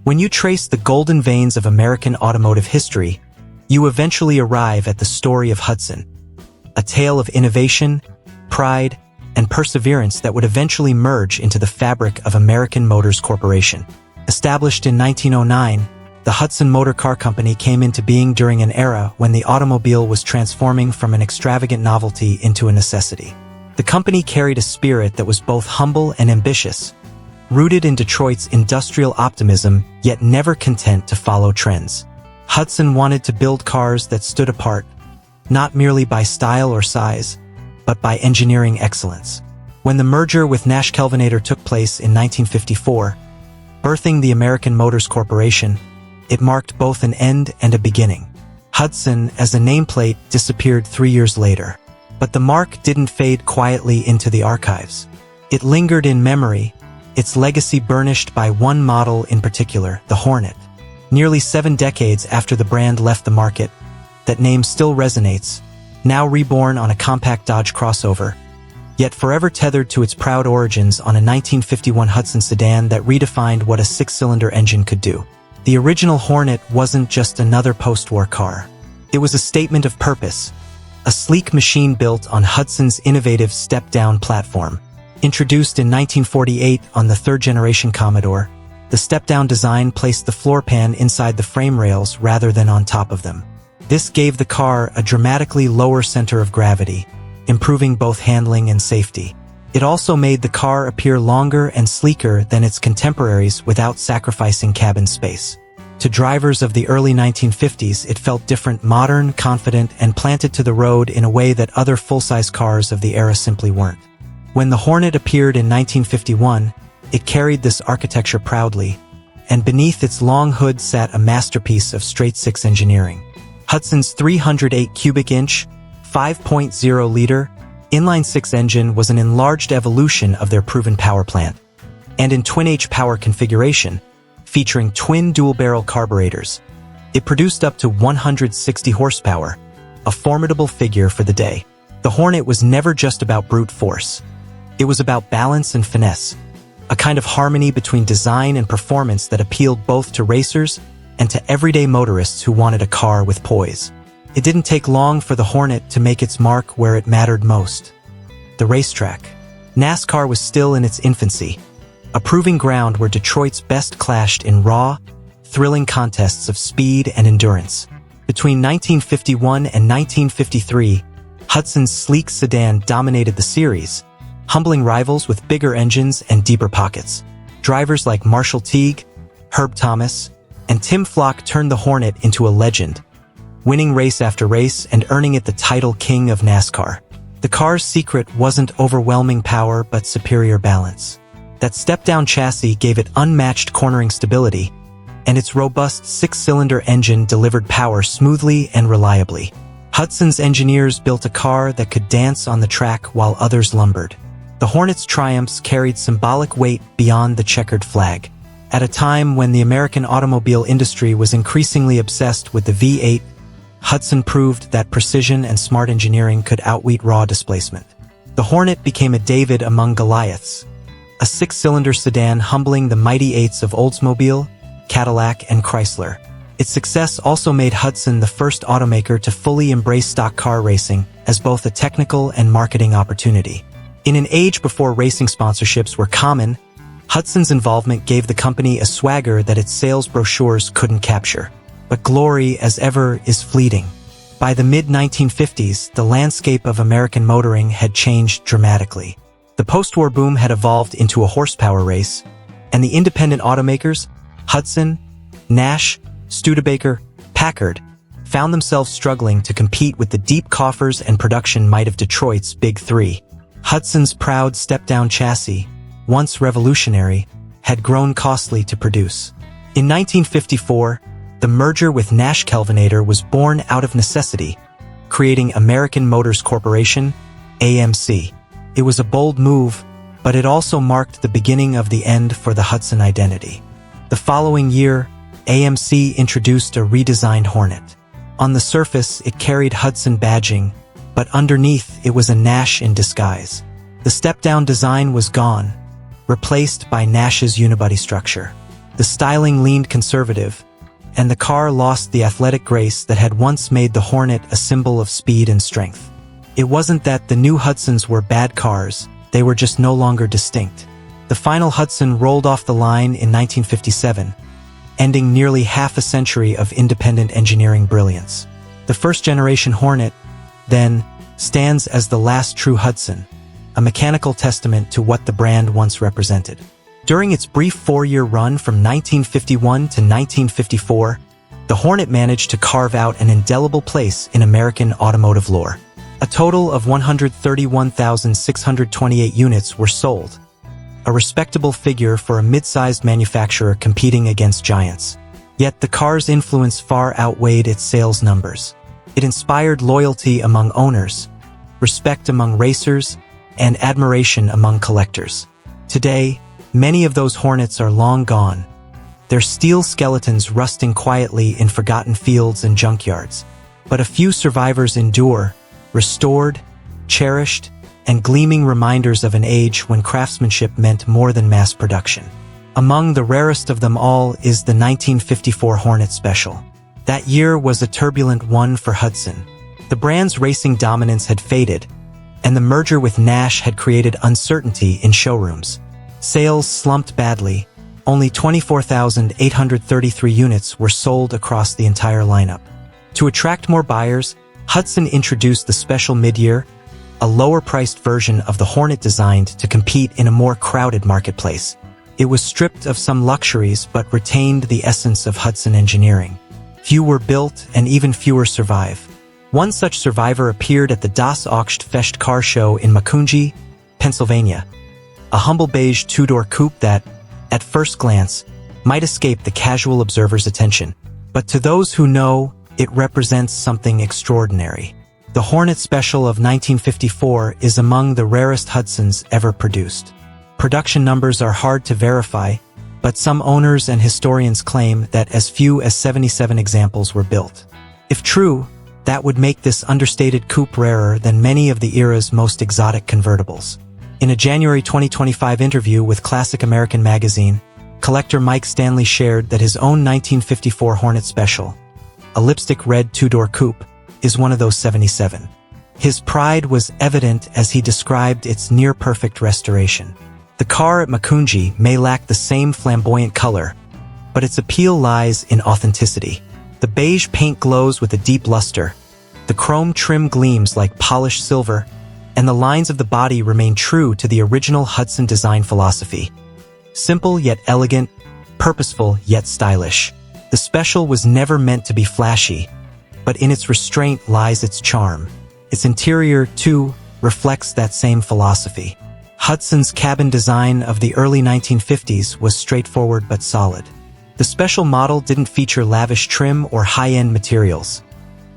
When you trace the golden veins of American automotive history, you eventually arrive at the story of Hudson, a tale of innovation, pride, and perseverance that would eventually merge into the fabric of American Motors Corporation. Established in 1909, the Hudson Motor Car Company came into being during an era when the automobile was transforming from an extravagant novelty into a necessity. The company carried a spirit that was both humble and ambitious, rooted in Detroit's industrial optimism, yet never content to follow trends. Hudson wanted to build cars that stood apart, not merely by style or size, but by engineering excellence. When the merger with Nash Kelvinator took place in 1954, birthing the American Motors Corporation, it marked both an end and a beginning. Hudson, as a nameplate, disappeared 3 years later. But the mark didn't fade quietly into the archives. It lingered in memory, its legacy burnished by one model in particular, the Hornet. Nearly 7 decades after the brand left the market, that name still resonates, now reborn on a compact Dodge crossover, yet forever tethered to its proud origins on a 1951 Hudson sedan that redefined what a 6-cylinder engine could do. The original Hornet wasn't just another post-war car. It was a statement of purpose, a sleek machine built on Hudson's innovative step-down platform. Introduced in 1948 on the third-generation Commodore, the step-down design placed the floor pan inside the frame rails rather than on top of them. This gave the car a dramatically lower center of gravity, improving both handling and safety. It also made the car appear longer and sleeker than its contemporaries without sacrificing cabin space. To drivers of the early 1950s, it felt different, modern, confident, and planted to the road in a way that other full-size cars of the era simply weren't. When the Hornet appeared in 1951, it carried this architecture proudly, and beneath its long hood sat a masterpiece of straight-six engineering. Hudson's 308 cubic inch, 5.0-liter, inline-six engine was an enlarged evolution of their proven power plant, and in twin-H power configuration, featuring twin dual-barrel carburetors, it produced up to 160 horsepower, a formidable figure for the day. The Hornet was never just about brute force. It was about balance and finesse, a kind of harmony between design and performance that appealed both to racers and to everyday motorists who wanted a car with poise. It didn't take long for the Hornet to make its mark where it mattered most: the racetrack. NASCAR was still in its infancy, a proving ground where Detroit's best clashed in raw, thrilling contests of speed and endurance. Between 1951 and 1953, Hudson's sleek sedan dominated the series, humbling rivals with bigger engines and deeper pockets. Drivers like Marshall Teague, Herb Thomas, and Tim Flock turned the Hornet into a legend, winning race after race and earning it the title King of NASCAR. The car's secret wasn't overwhelming power but superior balance. That step-down chassis gave it unmatched cornering stability, and its robust 6-cylinder engine delivered power smoothly and reliably. Hudson's engineers built a car that could dance on the track while others lumbered. The Hornet's triumphs carried symbolic weight beyond the checkered flag. At a time when the American automobile industry was increasingly obsessed with the V8, Hudson proved that precision and smart engineering could outwit raw displacement. The Hornet became a David among Goliaths, a 6-cylinder sedan humbling the mighty eights of Oldsmobile, Cadillac, and Chrysler. Its success also made Hudson the first automaker to fully embrace stock car racing as both a technical and marketing opportunity. In an age before racing sponsorships were common, Hudson's involvement gave the company a swagger that its sales brochures couldn't capture. But glory, as ever, is fleeting. By the mid-1950s, the landscape of American motoring had changed dramatically. The post-war boom had evolved into a horsepower race, and the independent automakers, Hudson, Nash, Studebaker, Packard, found themselves struggling to compete with the deep coffers and production might of Detroit's Big Three. Hudson's proud step-down chassis, once revolutionary, had grown costly to produce. In 1954, the merger with Nash Kelvinator was born out of necessity, creating American Motors Corporation, AMC. It was a bold move, but it also marked the beginning of the end for the Hudson identity. The following year, AMC introduced a redesigned Hornet. On the surface, it carried Hudson badging, but underneath it was a Nash in disguise. The step-down design was gone, replaced by Nash's unibody structure. The styling leaned conservative, and the car lost the athletic grace that had once made the Hornet a symbol of speed and strength. It wasn't that the new Hudsons were bad cars, they were just no longer distinct. The final Hudson rolled off the line in 1957, ending nearly half a century of independent engineering brilliance. The first-generation Hornet, then, stands as the last true Hudson, a mechanical testament to what the brand once represented. During its brief four-year run from 1951 to 1954, the Hornet managed to carve out an indelible place in American automotive lore. A total of 131,628 units were sold, a respectable figure for a mid-sized manufacturer competing against giants. Yet the car's influence far outweighed its sales numbers. It inspired loyalty among owners, respect among racers, and admiration among collectors. Today, many of those Hornets are long gone, their steel skeletons rusting quietly in forgotten fields and junkyards. But a few survivors endure, restored, cherished, and gleaming reminders of an age when craftsmanship meant more than mass production. Among the rarest of them all is the 1954 Hornet Special. That year was a turbulent one for Hudson. The brand's racing dominance had faded, and the merger with Nash had created uncertainty in showrooms. Sales slumped badly. Only 24,833 units were sold across the entire lineup. To attract more buyers, Hudson introduced the Special mid-year, a lower-priced version of the Hornet designed to compete in a more crowded marketplace. It was stripped of some luxuries but retained the essence of Hudson engineering. Few were built and even fewer survive. One such survivor appeared at the Das Augstfest car show in Macungie, Pennsylvania. A humble beige two-door coupe that, at first glance, might escape the casual observer's attention. But to those who know, it represents something extraordinary. The Hornet Special of 1954 is among the rarest Hudsons ever produced. Production numbers are hard to verify, but some owners and historians claim that as few as 77 examples were built. If true, that would make this understated coupe rarer than many of the era's most exotic convertibles. In a January 2025 interview with Classic American magazine, collector Mike Stanley shared that his own 1954 Hornet Special, a lipstick red two-door coupe, is one of those 77. His pride was evident as he described its near-perfect restoration. The car at Macungie may lack the same flamboyant color, but its appeal lies in authenticity. The beige paint glows with a deep luster, the chrome trim gleams like polished silver, and the lines of the body remain true to the original Hudson design philosophy. Simple yet elegant, purposeful yet stylish. The Special was never meant to be flashy, but in its restraint lies its charm. Its interior, too, reflects that same philosophy. Hudson's cabin design of the early 1950s was straightforward but solid. The Special model didn't feature lavish trim or high-end materials.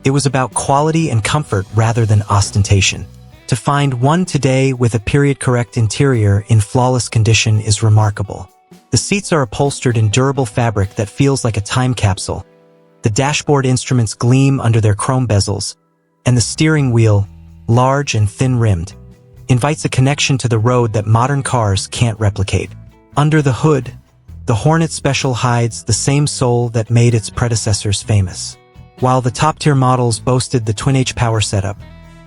It was about quality and comfort rather than ostentation. To find one today with a period-correct interior in flawless condition is remarkable. The seats are upholstered in durable fabric that feels like a time capsule. The dashboard instruments gleam under their chrome bezels, and the steering wheel, large and thin-rimmed, invites a connection to the road that modern cars can't replicate. Under the hood, the Hornet Special hides the same soul that made its predecessors famous. While the top-tier models boasted the twin-H power setup,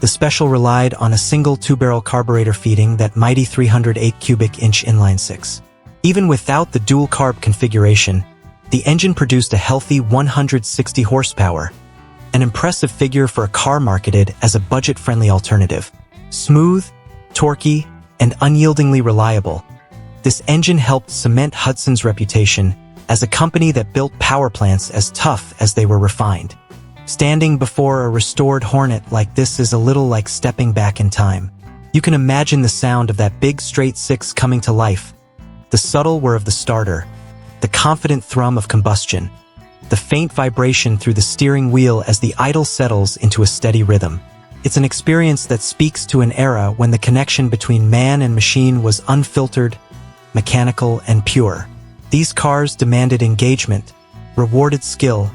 the Special relied on a single two-barrel carburetor feeding that mighty 308 cubic inch inline-six. Even without the dual-carb configuration, the engine produced a healthy 160 horsepower, an impressive figure for a car marketed as a budget-friendly alternative. Smooth, torquey, and unyieldingly reliable, this engine helped cement Hudson's reputation as a company that built power plants as tough as they were refined. Standing before a restored Hornet like this is a little like stepping back in time. You can imagine the sound of that big straight six coming to life, the subtle whir of the starter, the confident thrum of combustion, the faint vibration through the steering wheel as the idle settles into a steady rhythm. It's an experience that speaks to an era when the connection between man and machine was unfiltered, mechanical, and pure. These cars demanded engagement, rewarded skill,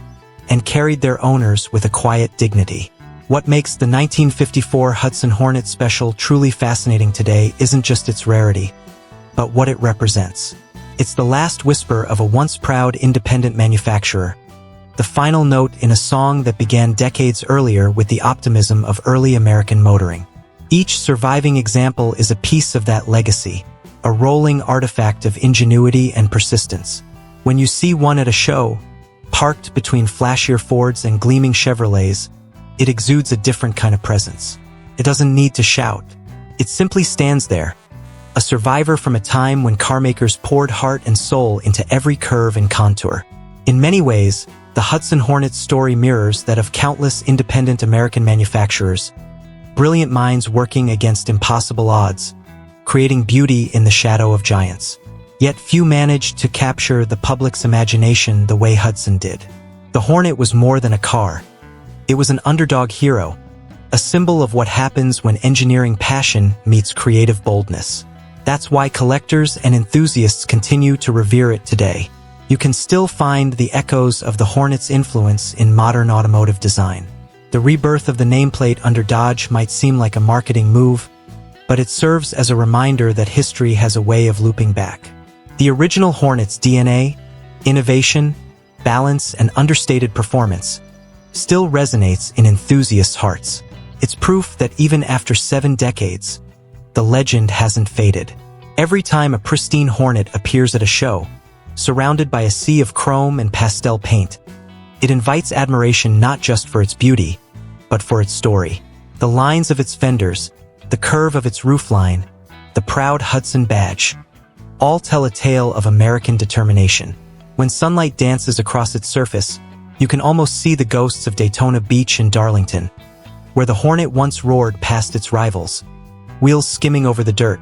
and carried their owners with a quiet dignity. What makes the 1954 Hudson Hornet Special truly fascinating today isn't just its rarity, but what it represents. It's the last whisper of a once proud independent manufacturer, the final note in a song that began decades earlier with the optimism of early American motoring. Each surviving example is a piece of that legacy, a rolling artifact of ingenuity and persistence. When you see one at a show, parked between flashier Fords and gleaming Chevrolets, it exudes a different kind of presence. It doesn't need to shout. It simply stands there, a survivor from a time when carmakers poured heart and soul into every curve and contour. In many ways, the Hudson Hornet's story mirrors that of countless independent American manufacturers, brilliant minds working against impossible odds, creating beauty in the shadow of giants. Yet few managed to capture the public's imagination the way Hudson did. The Hornet was more than a car. It was an underdog hero, a symbol of what happens when engineering passion meets creative boldness. That's why collectors and enthusiasts continue to revere it today. You can still find the echoes of the Hornet's influence in modern automotive design. The rebirth of the nameplate under Dodge might seem like a marketing move, but it serves as a reminder that history has a way of looping back. The original Hornet's DNA, innovation, balance, and understated performance still resonates in enthusiasts' hearts. It's proof that even after 7 decades, the legend hasn't faded. Every time a pristine Hornet appears at a show, surrounded by a sea of chrome and pastel paint, it invites admiration not just for its beauty, but for its story. The lines of its fenders, the curve of its roofline, the proud Hudson badge, all tell a tale of American determination. When sunlight dances across its surface, you can almost see the ghosts of Daytona Beach and Darlington, where the Hornet once roared past its rivals, wheels skimming over the dirt,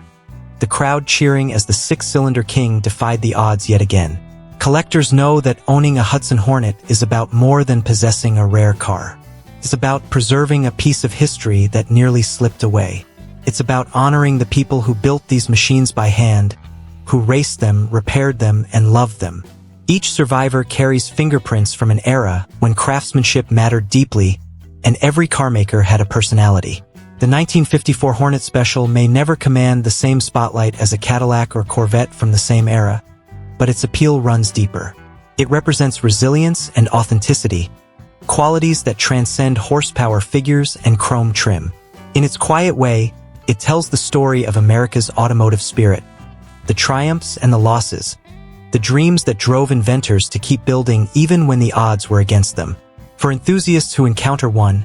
the crowd cheering as the 6-cylinder king defied the odds yet again. Collectors know that owning a Hudson Hornet is about more than possessing a rare car. It's about preserving a piece of history that nearly slipped away. It's about honoring the people who built these machines by hand, who raced them, repaired them, and loved them. Each survivor carries fingerprints from an era when craftsmanship mattered deeply, and every carmaker had a personality. The 1954 Hornet Special may never command the same spotlight as a Cadillac or Corvette from the same era, but its appeal runs deeper. It represents resilience and authenticity, qualities that transcend horsepower figures and chrome trim. In its quiet way, it tells the story of America's automotive spirit, the triumphs and the losses, the dreams that drove inventors to keep building even when the odds were against them. For enthusiasts who encounter one,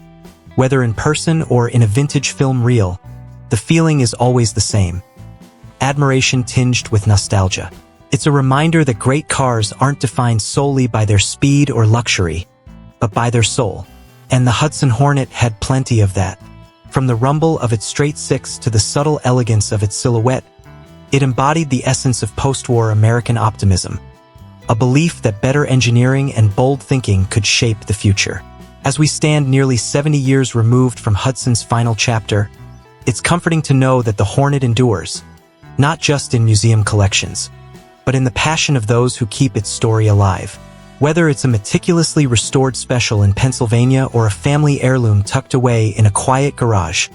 whether in person or in a vintage film reel, the feeling is always the same: admiration tinged with nostalgia. It's a reminder that great cars aren't defined solely by their speed or luxury, but by their soul. And the Hudson Hornet had plenty of that. From the rumble of its straight six to the subtle elegance of its silhouette, it embodied the essence of post-war American optimism, a belief that better engineering and bold thinking could shape the future. As we stand nearly 70 years removed from Hudson's final chapter, it's comforting to know that the Hornet endures, not just in museum collections, but in the passion of those who keep its story alive. Whether it's a meticulously restored special in Pennsylvania or a family heirloom tucked away in a quiet garage,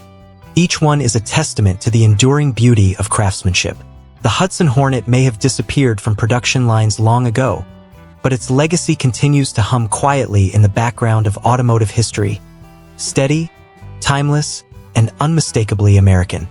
each one is a testament to the enduring beauty of craftsmanship. The Hudson Hornet may have disappeared from production lines long ago, but its legacy continues to hum quietly in the background of automotive history, steady, timeless, and unmistakably American.